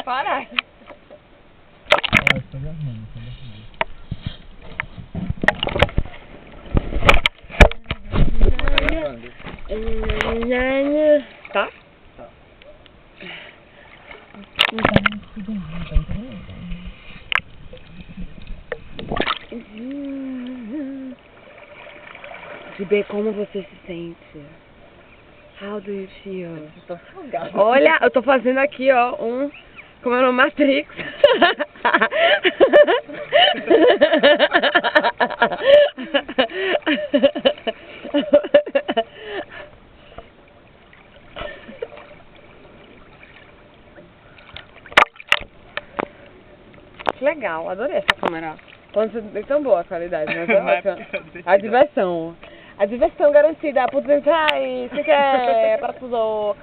Para aí. Tá? Tá. Bebê, como você se sente? How do you feel? Tô salgado. Olha, eu tô fazendo aqui, ó, como é o nome? Matrix. Que legal, adorei essa câmera. É tão boa a qualidade, mas é ótima. A diversão. A diversão garantida por tentar e se quer para tudo.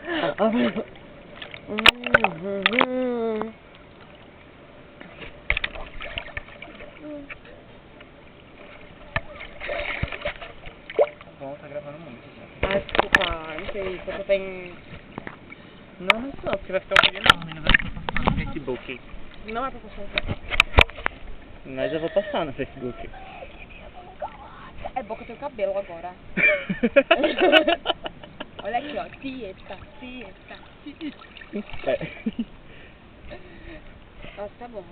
Bom, tá gravando muito já. Ai, desculpa, não sei, você tem... Não, porque vai ficar um vídeo enorme, não vai ficar passando no Facebook. Não é pra passar. Mas eu vou passar no Facebook. É bom que eu tenho cabelo agora. Olha aqui, ó. Tieta. É. Nossa, tá bom.